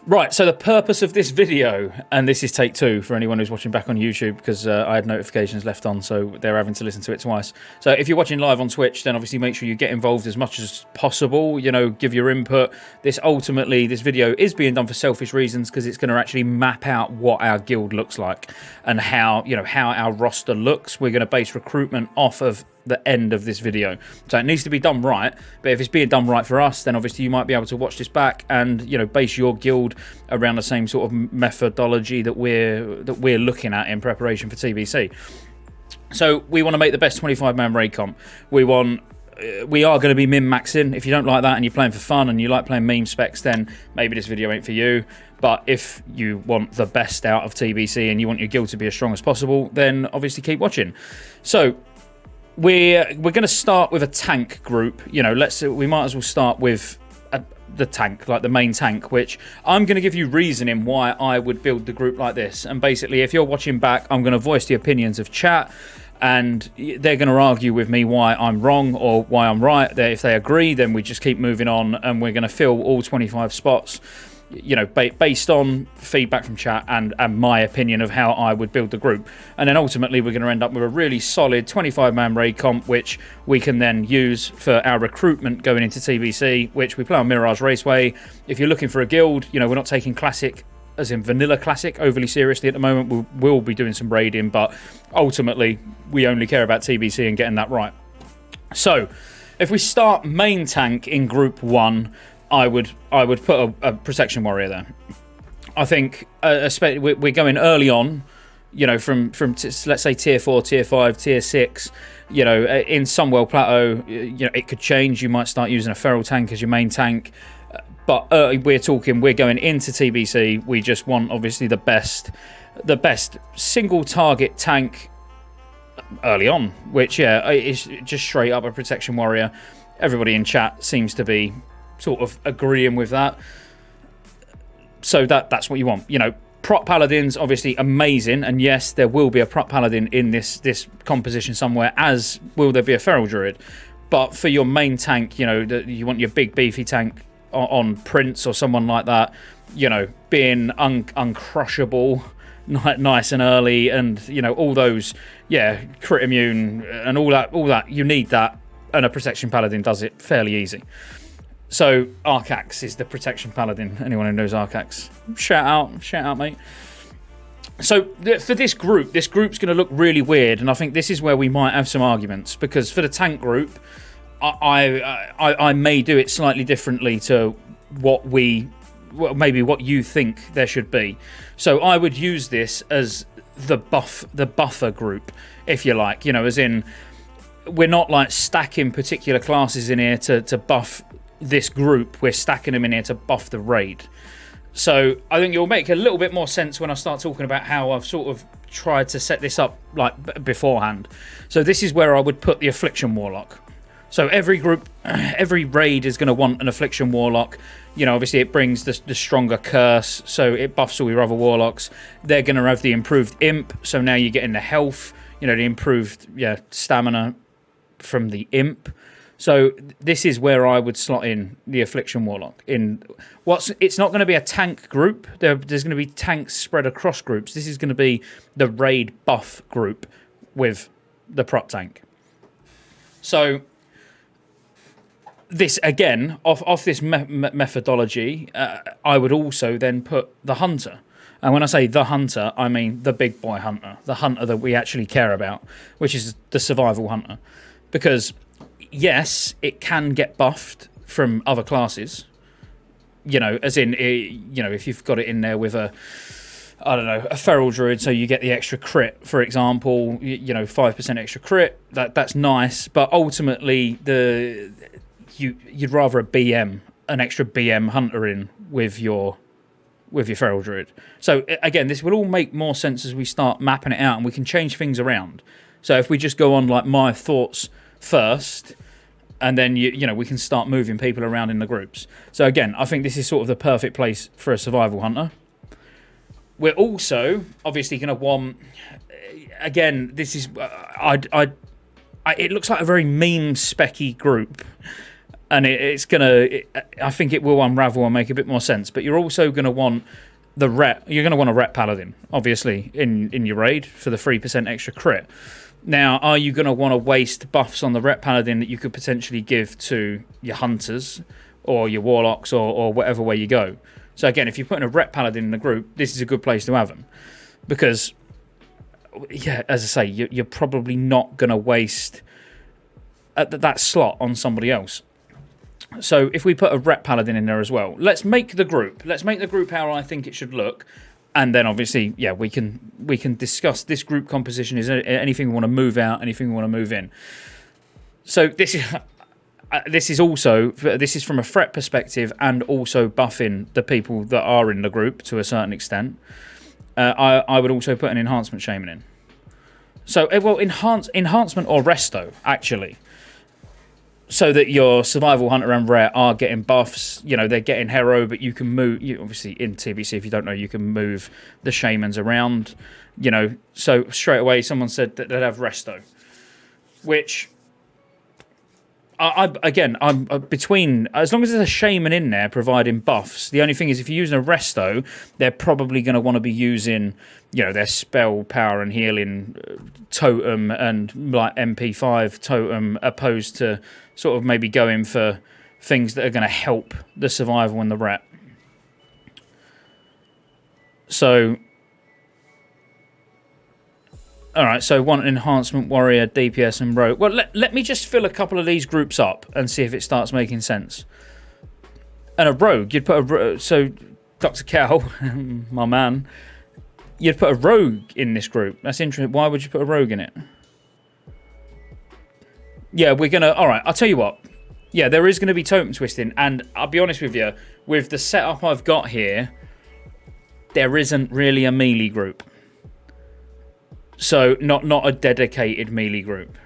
Right, so the purpose of this video, and this is take two for anyone who's watching back on YouTube, because I had notifications left on, so they're having to listen to it twice. So if you're watching live on Twitch, then obviously make sure you get involved as much as possible, you know, give your input. This video is being done for selfish reasons, because it's going to actually map out what our guild looks like and how, you know, how our roster looks. We're going to base recruitment off of the end of this video, so it needs to be done right. But if it's being done right for us, then obviously you might be able to watch this back and, you know, base your guild around the same sort of methodology that we're looking at in preparation for TBC. So we want to make the best 25-man raid comp. We are going to be min-maxing. If you don't like that and you're playing for fun and you like playing meme specs, then maybe this video ain't for you. But if you want the best out of TBC and you want your guild to be as strong as possible, then obviously keep watching. So we're going to start with a tank group. You know, we might as well start with the tank, like the main tank, which I'm going to give you reasoning why I would build the group like this. And basically, if you're watching back, I'm going to voice the opinions of chat, and they're going to argue with me why I'm wrong or why I'm right. If they agree, then we just keep moving on, and we're going to fill all 25 spots, you know, based on feedback from chat and my opinion of how I would build the group. And then ultimately we're going to end up with a really solid 25-man raid comp, which we can then use for our recruitment going into TBC, which we play on Mirage Raceway. If you're looking for a guild, you know, we're not taking Classic, as in vanilla Classic, overly seriously at the moment. We'll be doing some raiding, but ultimately we only care about TBC and getting that right. So if we start main tank in group 1, I would put a protection warrior there. I think we're going early on, you know, from let's say tier 4, tier 5, tier 6. You know, in Sunwell Plateau, you know, it could change. You might start using a feral tank as your main tank. But we're going into TBC. We just want obviously the best single target tank early on, which is just straight up a protection warrior. Everybody in chat seems to be sort of agreeing with that. So that's what you want. You know, prop paladins obviously amazing, and yes, there will be a prop paladin in this composition somewhere, as will there be a feral druid. But for your main tank, you know, you want your big beefy tank on Prince or someone like that, you know, being uncrushable, nice and early, and, you know, all those, crit immune and all that. You need that, and a protection paladin does it fairly easy. So Arcax is the protection paladin. Anyone who knows Arcax, shout out, mate. So for this group's going to look really weird, and I think this is where we might have some arguments, because for the tank group, I may do it slightly differently to maybe what you think there should be. So I would use this as the buffer group, if you like. You know, as in, we're not like stacking particular classes in here to buff this group. We're stacking them in here to buff the raid. So I think it'll make a little bit more sense when I start talking about how I've sort of tried to set this up like beforehand. So this is where I would put the Affliction Warlock. So every group, every raid is going to want an Affliction Warlock. You know, obviously it brings the stronger curse, so it buffs all your other warlocks. They're going to have the improved imp, so now you're getting the health, you know, the improved stamina from the imp. So this is where I would slot in the Affliction Warlock. It's not going to be a tank group. There's going to be tanks spread across groups. This is going to be the raid buff group with the prop tank. So this, again, off this methodology, I would also then put the Hunter. And when I say the Hunter, I mean the big boy Hunter. The Hunter that we actually care about, which is the Survival Hunter. Because yes, it can get buffed from other classes, you know, as in, you know, if you've got it in there with a feral druid, so you get the extra crit, for example, you know, 5% extra crit, that's nice, but ultimately you'd rather an extra BM hunter in with your feral druid. So again, this will all make more sense as we start mapping it out, and we can change things around. So if we just go on like my thoughts first, and then you know, we can start moving people around in the groups. So again, I think this is sort of the perfect place for a survival hunter. We're also obviously going to want, again, this is it looks like a very meme specky group, and I think it will unravel and make a bit more sense. But you're also going to want the rep. You're going to want a rep paladin, obviously, in your raid for the 3% extra crit. Now, are you going to want to waste buffs on the rep paladin that you could potentially give to your hunters or your warlocks or whatever way you go? So again, if you're putting a rep paladin in the group, this is a good place to have them, because, yeah, as I say, you're probably not going to waste that slot on somebody else. So if we put a rep paladin in there as well, let's make the group how I think it should look. And then obviously, yeah, we can discuss this group composition. Is there anything we want to move out, anything we want to move in? So this is from a threat perspective, and also buffing the people that are in the group to a certain extent. I would also put an enhancement shaman in. So, well, enhancement or resto, actually. So that your survival hunter and rare are getting buffs. You know, they're getting hero, but you can move. Obviously, in TBC, if you don't know, you can move the shamans around. You know, so straight away, someone said that they'd have resto, which I'm between. As long as there's a shaman in there providing buffs. The only thing is, if you're using a resto, they're probably going to want to be using, you know, their spell power and healing totem and like MP5 totem, opposed to sort of maybe going for things that are going to help the survival and the rep. So, all right, so one enhancement warrior, DPS and rogue. Well, let me just fill a couple of these groups up and see if it starts making sense. And a rogue, you'd put so Dr. Cow, my man, you'd put a rogue in this group. That's interesting. Why would you put a rogue in it? Yeah, we're going to... All right, I'll tell you what. Yeah, there is going to be totem twisting. And I'll be honest with you, with the setup I've got here, there isn't really a melee group. So, not a dedicated melee group.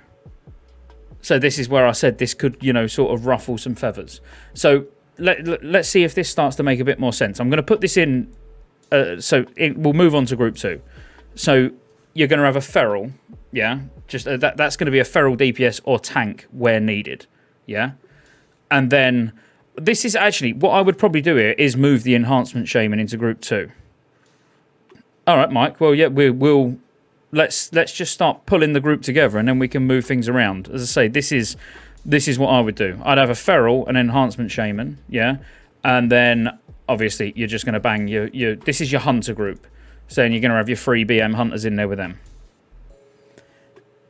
So this is where I said this could, you know, sort of ruffle some feathers. So, let's see if this starts to make a bit more sense. I'm going to put this in... we'll move on to group 2. So, you're going to have a feral... Yeah, just that's going to be a feral DPS or tank where needed. Yeah, and then this is actually what I would probably do here is move the enhancement shaman into group 2. All right, Mike. Well, yeah, we'll let's just start pulling the group together, and then we can move things around. As I say, this is what I would do. I'd have a feral, an enhancement shaman. Yeah, and then obviously you're just going to bang your this is your hunter group. So then you're going to have your 3 BM hunters in there with them.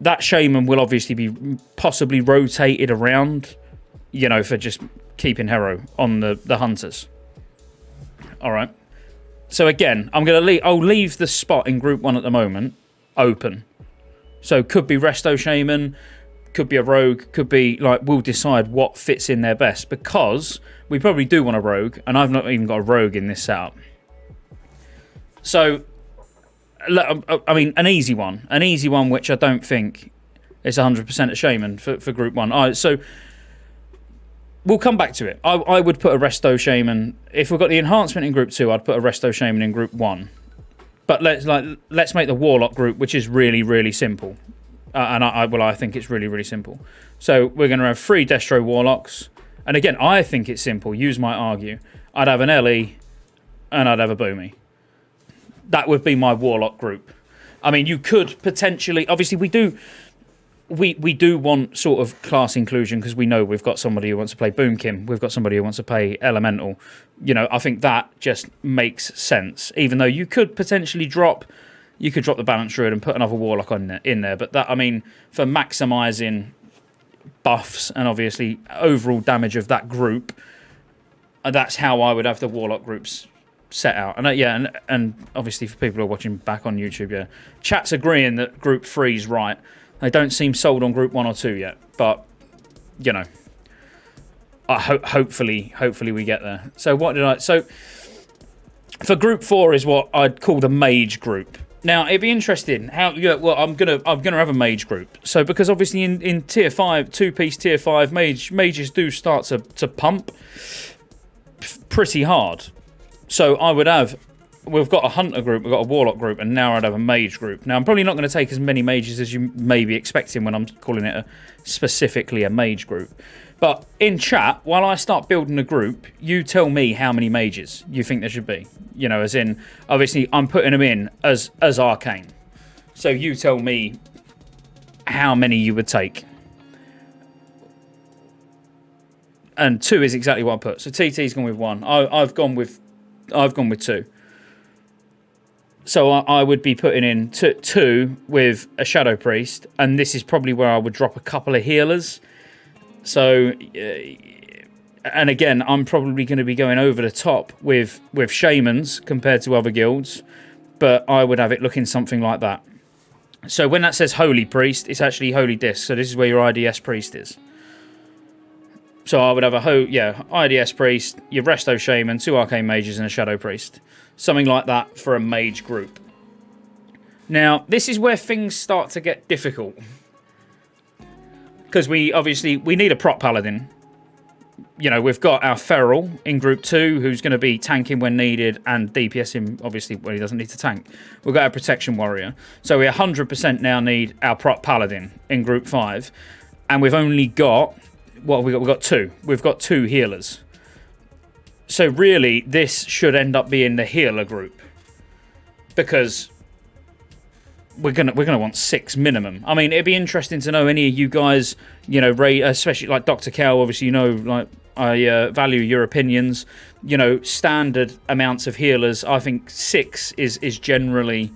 That shaman will obviously be possibly rotated around, you know, for just keeping hero on the hunters. All right. So again, I'll leave the spot in group 1 at the moment open. So could be resto shaman, could be a rogue, could be like, we'll decide what fits in there best, because we probably do want a rogue, and I've not even got a rogue in this setup. So, I mean, an easy one which I don't think is 100% a shaman for group 1. So we'll come back to it. I would put a resto shaman. If we've got the enhancement in group 2, I'd put a resto shaman in group 1. But let's make the warlock group, which is really, really simple. I think it's really, really simple. So we're going to have 3 Destro warlocks. And again, I think it's simple. Use might argue. I'd have an LE and I'd have a Boomy. That would be my warlock group. I mean, you could potentially... Obviously, we do want sort of class inclusion, because we know we've got somebody who wants to play Boomkin. We've got somebody who wants to play Elemental. You know, I think that just makes sense. Even though you could potentially drop the Balance Druid and put another warlock in there. But that, I mean, for maximising buffs and obviously overall damage of that group, that's how I would have the warlock groups set out. And and obviously for people who are watching back on YouTube, yeah, chat's agreeing that group 3 is right. They don't seem sold on group 1 or 2 yet, but you know, hopefully we get there. So for group 4 is what I'd call the mage group. Now it'd be interesting how I'm gonna have a mage group. So because obviously in tier 5, 2-piece tier 5 mages do start to pump pretty hard. So I would have we've got a hunter group, we've got a warlock group, and now I'd have a mage group. Now, I'm probably not going to take as many mages as you may be expecting when I'm calling it specifically a mage group. But in chat, while I start building a group, you tell me how many mages you think there should be. You know, as in, obviously, I'm putting them in as arcane. So you tell me how many you would take. And 2 is exactly what I put. So TT's gone with 1. I've gone with 2. So I would be putting in 2 with a Shadow Priest, and this is probably where I would drop a couple of healers. So, and again, I'm probably going to be going over the top with shamans compared to other guilds, but I would have it looking something like that. So when that says Holy Priest, it's actually Holy Disc. So this is where your IDS Priest is. So I would have IDS Priest, your Resto Shaman, 2 Arcane Mages, and a Shadow Priest. Something like that for a mage group. Now, this is where things start to get difficult. Because we need a prop paladin. You know, we've got our Feral in Group 2, who's going to be tanking when needed, and DPSing, obviously, when he doesn't need to tank. We've got our Protection Warrior. So we 100% now need our prop paladin in Group 5. And we've only got... What have we got? We've got 2. We've got 2 healers. So really, this should end up being the healer group, because we're gonna want 6 minimum. I mean, it'd be interesting to know any of you guys, you know, especially like Dr. Cal. Obviously, you know, like I value your opinions. You know, standard amounts of healers. I think 6 is generally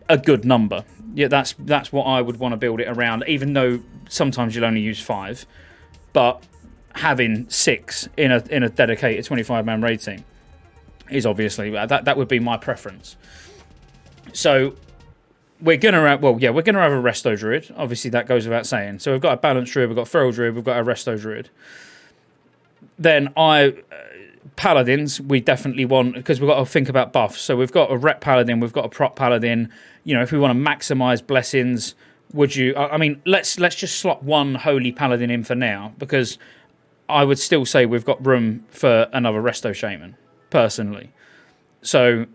a good number. Yeah, that's what I would want to build it around. Even though sometimes you'll only use 5. But having 6 in a dedicated 25-man raid team is obviously that would be my preference. So we're gonna have a Resto Druid. Obviously that goes without saying. So we've got a Balanced Druid, we've got Feral Druid, we've got a Resto Druid. Then Paladins we definitely want, because we've got to think about buffs. So we've got a Rep Paladin, we've got a Prop Paladin. You know, if we want to maximise blessings. Would you? I mean, let's just slot 1 Holy Paladin in for now, because I would still say we've got room for another Resto Shaman, personally. So,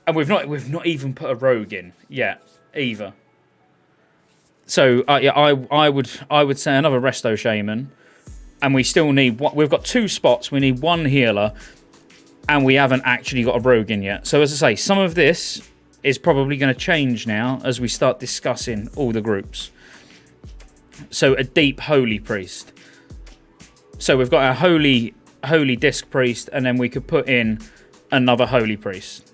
and we've not even put a Rogue in yet either. So I would say another Resto Shaman, and we still need we've got 2 spots. We need 1 healer, and we haven't actually got a Rogue in yet. So as I say, some of this is probably going to change now as we start discussing all the groups. So a deep Holy Priest. So we've got our Holy Disc Priest, and then we could put in another Holy Priest.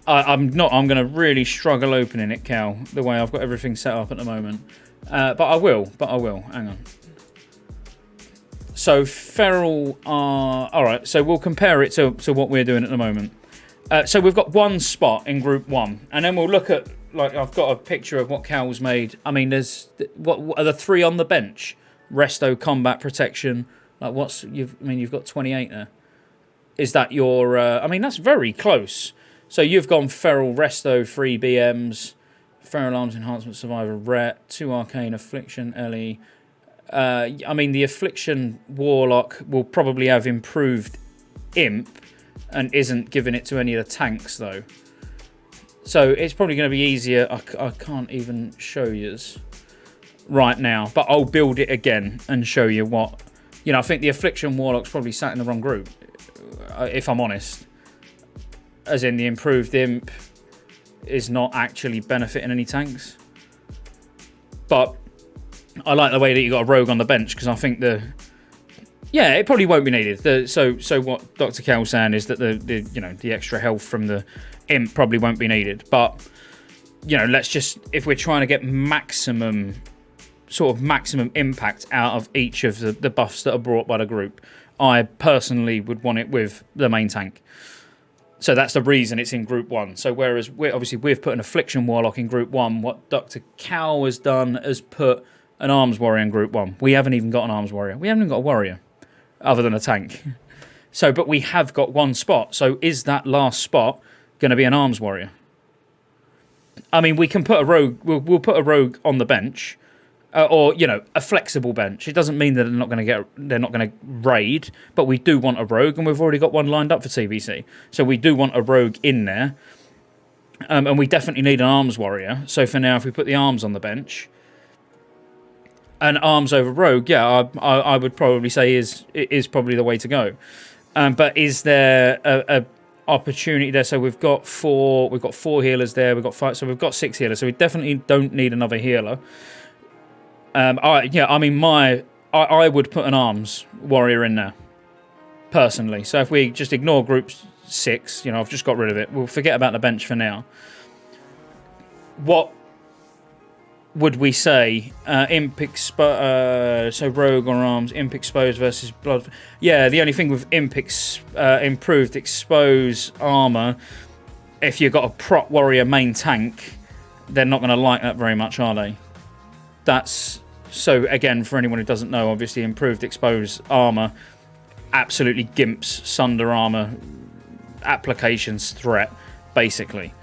I'm going to really struggle opening it, Cal, the way I've got everything set up at the moment. But I will. Hang on. So Feral are... Alright, so we'll compare it to what we're doing at the moment. So we've got 1 spot in Group 1, and then we'll look at, like, I've got a picture of what Cal's made. I mean, what are the 3 on the bench? Resto, Combat, Protection. Like, you've got 28 there. Is that your? I mean, that's very close. So you've gone Feral, Resto, 3 BMs, Feral Arms Enhancement, Survivor, Ret, 2 Arcane, Affliction, Ellie. I mean, the Affliction Warlock will probably have improved Imp, and isn't giving it to any of the tanks, though. So it's probably going to be easier. I can't even show you right now, but I'll build it again and show you what... You know, I think the Affliction Warlock's probably sat in the wrong group, if I'm honest. As in, the improved Imp is not actually benefiting any tanks. But I like the way that you got a Rogue on the bench, because I think yeah, it probably won't be needed. So what Dr. Cal's saying is that the extra health from the Imp probably won't be needed. But, you know, let's just, if we're trying to get maximum impact out of each of the buffs that are brought by the group, I personally would want it with the main tank. So that's the reason it's in Group 1. So whereas we've put an Affliction Warlock in Group 1, what Dr. Cal has done is put an Arms Warrior in Group 1. We haven't even got an Arms Warrior. We haven't even got a Warrior, other than a tank. So, but we have got 1 spot. So is that last spot going to be an Arms Warrior? I mean, we can put a Rogue. We'll put a Rogue on the bench, or you know, a flexible bench. It doesn't mean that they're not going to raid, but we do want a rogue, and we've already got one lined up for TBC. So we do want a rogue in there, and we definitely need an arms warrior. So for now, if we put the arms on the bench, and arms over rogue, yeah, I would probably say is probably the way to go. But is there a opportunity there? So we've got four healers there. We've got 5, so we've got 6 healers. So we definitely don't need another healer. I mean, I would put an arms warrior in there personally. So if we just ignore group 6, you know, I've just got rid of it. We'll forget about the bench for now. What would we say? So rogue or arms, imp exposed versus blood. Yeah, the only thing with imp improved expose armor, if you've got a prot warrior main tank, they're not going to like that very much, are they? That's so. Again, for anyone who doesn't know, obviously improved expose armor absolutely gimps Sunder armor applications threat, basically.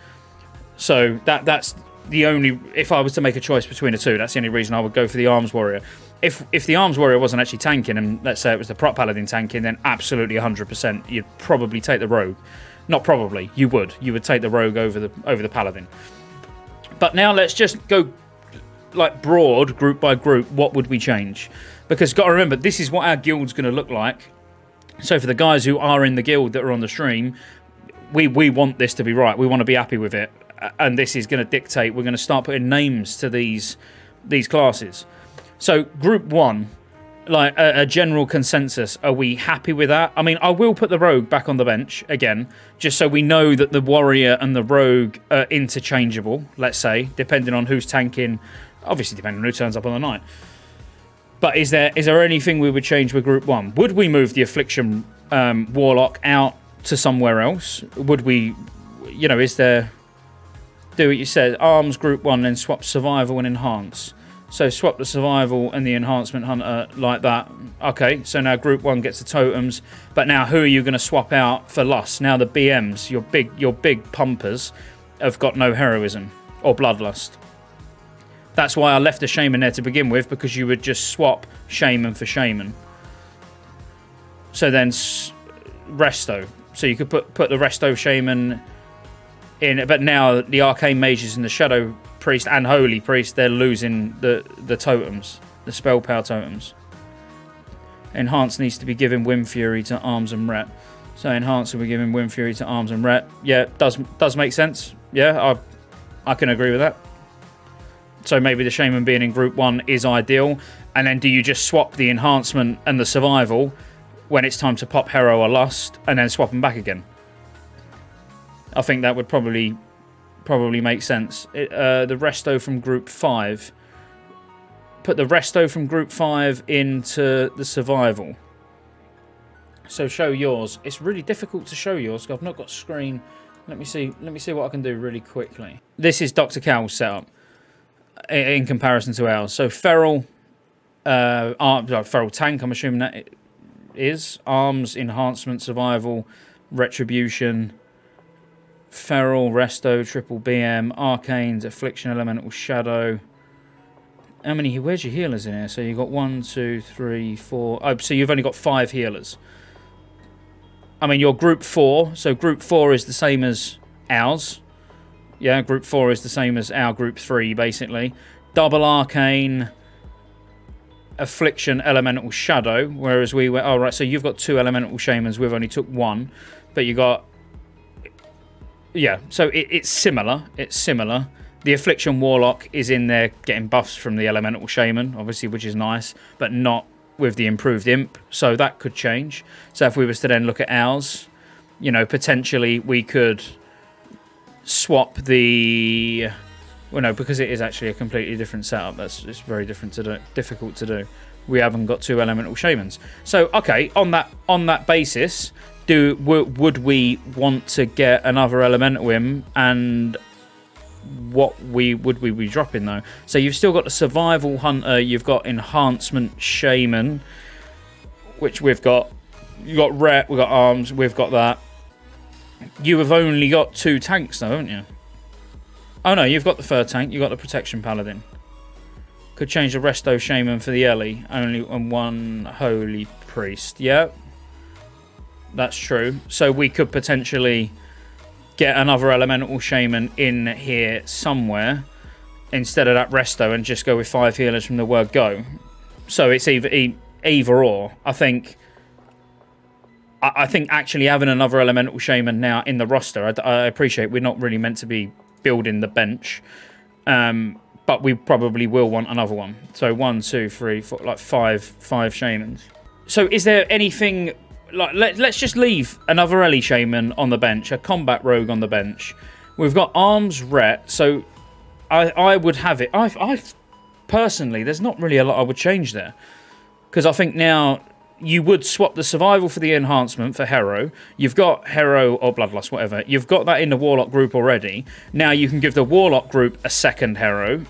So that's the only, if I was to make a choice between the two, that's the only reason I would go for the arms warrior. If the arms warrior wasn't actually tanking, and let's say it was the prot paladin tanking, then absolutely 100% you'd probably take the rogue. Not probably, you would take the rogue over the paladin. But now let's just go like broad, group by group. What would we change? Because got to remember, this is what our guild's going to look like. So for the guys who are in the guild that are on the stream, we want this to be right. We want to be happy with it. And this is going to dictate, we're going to start putting names to these classes. So group 1, like a general consensus, are we happy with that? I mean, I will put the rogue back on the bench again, just so we know that the warrior and the rogue are interchangeable, let's say, depending on who's tanking, obviously depending on who turns up on the night. But is there anything we would change with group 1? Would we move the affliction warlock out to somewhere else? Would we, you know, is there... Do what you said, arms group 1, then swap survival and enhance. So swap the survival and the enhancement hunter like that. Okay, so now group 1 gets the totems, but now who are you going to swap out for lust? Now the BMs, your big pumpers, have got no heroism or bloodlust. That's why I left the shaman there to begin with, because you would just swap shaman for shaman. So then resto. So you could put the resto shaman in, but now the arcane mages and the shadow priest and holy priest, they're losing the totems, the spell power totems. Enhance needs to be given Wind Fury to arms and ret. So enhance will be given Wind Fury to arms and ret. Yeah, does make sense. Yeah, I can agree with that. So maybe the shaman being in group 1 is ideal, and then do you just swap the enhancement and the survival when it's time to pop hero or lust, and then swap them back again? I think that would probably make sense. The resto from group 5. Put the resto from group 5 into the survival. So show yours. It's really difficult to show yours because I've not got screen. Let me see what I can do really quickly. This is Dr. Cal's setup in comparison to ours. So feral tank, I'm assuming that it is. Arms, enhancement, survival, retribution, feral, resto, triple BM, arcanes, affliction, elemental, shadow. How many? Where's your healers in here? So you've got 1, 2, 3, 4. Oh, so you've only got 5 healers. I mean, you're group 4. So group 4 is the same as ours. Yeah, group 4 is the same as our group 3, basically. Double arcane, affliction, elemental, shadow. Whereas we were... Oh, right, so you've got 2 elemental shamans. We've only took 1. But you got... Yeah, so it's similar. It's similar. The affliction warlock is in there getting buffs from the elemental shaman, obviously, which is nice, but not with the improved imp. So that could change. So if we was to then look at ours, you know, potentially we could swap the... Well, no, because it is actually a completely different setup. It's very difficult to do. We haven't got 2 elemental shamans. So okay, on that basis, would we want to get another elemental imp, and what would we be dropping though? So you've still got the survival hunter, you've got enhancement shaman, which we've got. You got ret, we've got arms, we've got that. You have only got 2 tanks though, haven't you? Oh no, you've got the third tank, you've got the protection paladin. Could change the resto shaman for the Ellie, only on one holy priest. Yeah, that's true. So we could potentially get another elemental shaman in here somewhere instead of that resto and just go with 5 healers from the word go. So it's either or. I think actually having another elemental shaman now in the roster, I appreciate we're not really meant to be building the bench, but we probably will want another one. So 1, 2, 3, 4, like five shamans. So is there anything like let's just leave another Ellie shaman on the bench, a combat rogue on the bench. We've got arms ret, so I would have it. I personally, there's not really a lot I would change there, because I think now you would swap the survival for the enhancement for Hero. You've got Hero or Bloodlust, whatever. You've got that in the Warlock group already. Now you can give the Warlock group a second Hero.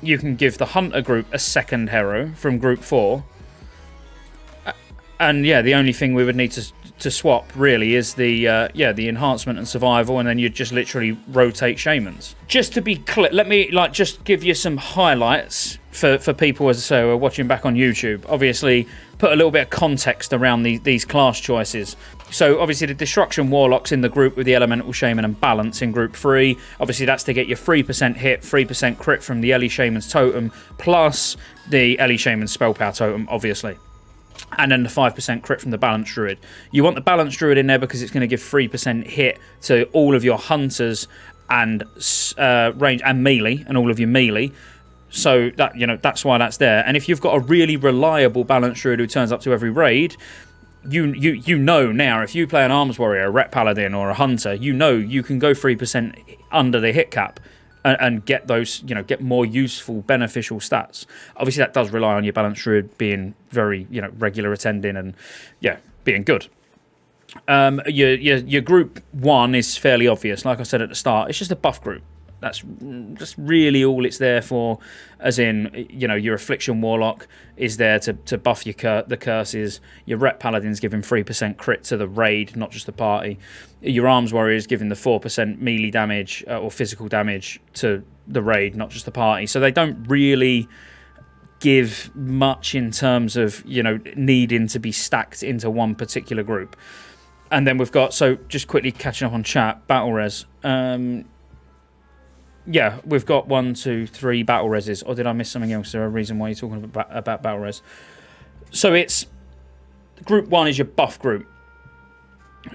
You can give the Hunter group a second Hero from group 4. And yeah, the only thing we would need to swap really is the enhancement and survival, and then you'd just literally rotate shamans. Just to be clear, let me just give you some highlights for people, as I say, who are watching back on YouTube. Obviously, put a little bit of context around these class choices. So obviously the Destruction Warlock's in the group with the Elemental Shaman and Balance in group 3. Obviously that's to get your 3% hit, 3% crit from the Ellie Shaman's totem, plus the Ellie Shaman's spell power totem, obviously. And then the 5% crit from the Balance Druid. You want the Balance Druid in there because it's going to give 3% hit to all of your hunters and range and melee, and all of your melee. So that, that's why that's there. And if you've got a really reliable Balance Druid who turns up to every raid, you know now, if you play an Arms Warrior, a Ret Paladin, or a Hunter, you can go 3% under the hit cap and get those, get more useful, beneficial stats. Obviously, that does rely on your Balance Druid being very, regular attending and, being good. Your group 1 is fairly obvious. Like I said at the start, it's just a buff group. That's just really all it's there for, as in, your Affliction Warlock is there to buff the curses. Your Ret Paladin's giving 3% crit to the raid, not just the party. Your Arms Warrior is giving the 4% melee damage or physical damage to the raid, not just the party. So they don't really give much in terms of, needing to be stacked into one particular group. And then we've got, so just quickly catching up on chat, Battle Res. Yeah, we've got 1, 2, 3 battle reses. Or did I miss something else? Is there a reason why you're talking about battle res? So it's group 1 is your buff group.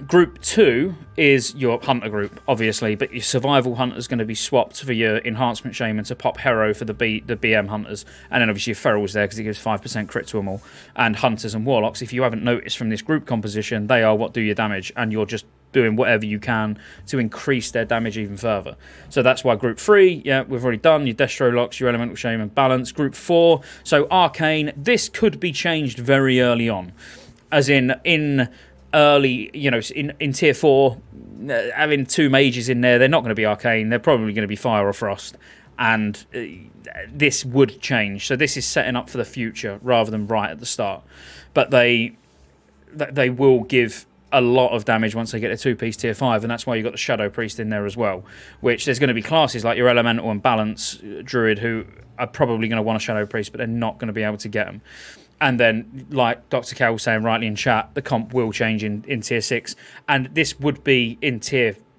Group 2 is your hunter group, obviously, but your survival hunter is going to be swapped for your enhancement shaman to pop hero for the BM hunters, and then obviously your feral's there because it gives 5% crit to them all. And hunters and warlocks, if you haven't noticed from this group composition, they are what do your damage, and you're just doing whatever you can to increase their damage even further. So that's why group 3, yeah, we've already done your Destro Locks, your Elemental Shaman, Balance. Group 4, so Arcane, this could be changed very early on, as in early, in tier 4, having 2 mages in there, they're not going to be Arcane, they're probably going to be Fire or Frost, and this would change. So this is setting up for the future rather than right at the start. But they will give a lot of damage once they get a 2-piece tier 5, and that's why you've got the Shadow Priest in there as well, which there's going to be classes like your Elemental and Balance Druid who are probably going to want a Shadow Priest, but they're not going to be able to get them. And then, like Dr. Cal was saying rightly in chat, the comp will change in tier 6, and this would be in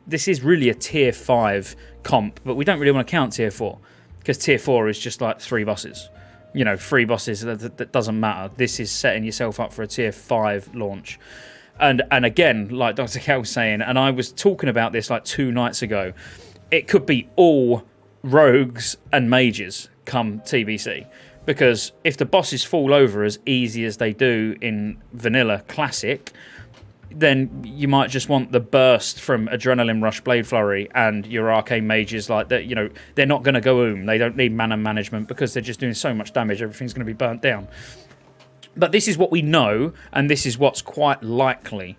this is really a tier 5 comp, but we don't really want to count tier 4, because tier 4 is just like 3 bosses. 3 bosses, that doesn't matter. This is setting yourself up for a tier 5 launch. And again, like Dr. Cal was saying, and I was talking about this like 2 nights ago, it could be all rogues and mages come TBC. Because if the bosses fall over as easy as they do in Vanilla Classic, then you might just want the burst from Adrenaline Rush, Blade Flurry, and your Arcane Mages like that. They're not going to go They don't need mana management because they're just doing so much damage. Everything's going to be burnt down. But this is what we know, and this is what's quite likely.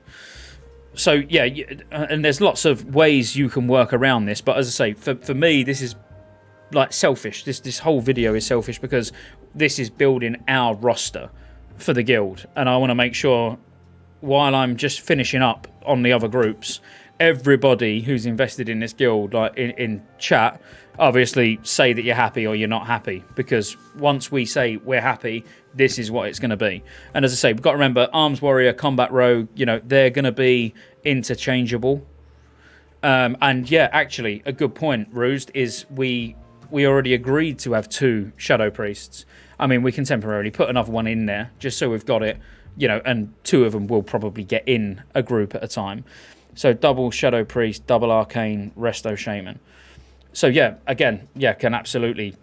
So, yeah, and there's lots of ways you can work around this. But as I say, for me, this is like selfish. This whole video is selfish because this is building our roster for the guild. And I want to make sure, while I'm just finishing up on the other groups, everybody who's invested in this guild, like in chat, obviously say that you're happy or you're not happy, because once we say we're happy, this is what it's going to be. And as I say, we've got to remember, arms warrior, combat rogue, you know, they're going to be interchangeable. And yeah, actually, a good point, Roosed, is we already agreed to have 2 shadow priests. I mean, we can temporarily put another one in there just so we've got it, you know, and 2 of them will probably get in a group at a time. So double shadow priest, double arcane, resto shaman. So yeah, again, yeah, can absolutely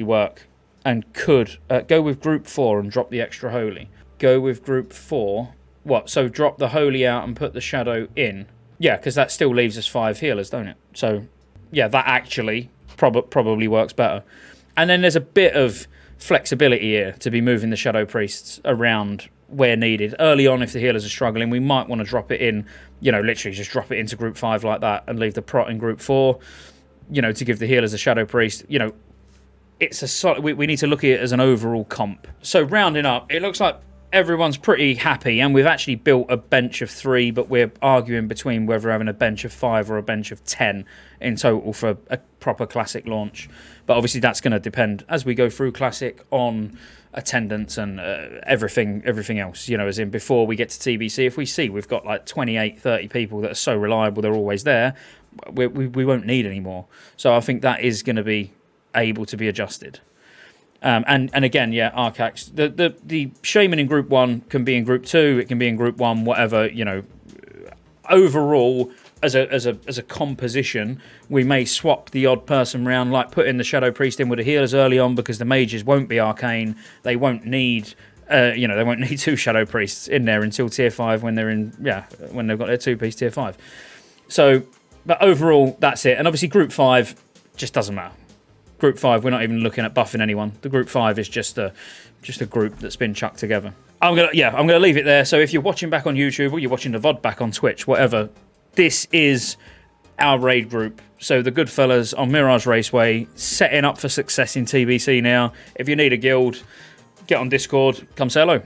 work, and could go with group 4 and drop the extra holy. Go with group 4. What? So drop the holy out and put the shadow in. Yeah, because that still leaves us 5 healers, don't it? So yeah, that actually probably works better. And then there's a bit of flexibility here to be moving the shadow priests around where needed. Early on, if the healers are struggling, we might want to drop it in, you know, literally just drop it into group 5 like that and leave the prot in group 4, you know, to give the healers a shadow priest. You know, it's a solid, we need to look at it as an overall comp. So rounding up, it looks like everyone's pretty happy, and we've actually built a bench of 3, but we're arguing between whether having a bench of 5 or a bench of 10 in total for a proper Classic launch. But obviously that's going to depend as we go through Classic on attendance and everything else, you know, as in before we get to TBC, if we see we've got like 28, 30 people that are so reliable, they're always there, we won't need any more. So I think that is going to be able to be adjusted. And again, yeah, Arcax, the shaman in group 1 can be in group 2, it can be in group 1, whatever, you know. Overall, as a composition, we may swap the odd person round, like putting the shadow priest in with the healers early on, because the mages won't be arcane. They won't need, you know, they won't need 2 shadow priests in there until tier 5 when they're in, yeah, when they've got their 2-piece tier 5. So, but overall, that's it. And obviously, group 5 just doesn't matter. Group 5, we're not even looking at buffing anyone. The group 5 is just a group that's been chucked together. I'm gonna leave it there. So if you're watching back on YouTube or you're watching the VOD back on Twitch, whatever, this is our raid group. So the good fellas on Mirage Raceway, setting up for success in TBC now. If you need a guild, get on Discord, come say hello.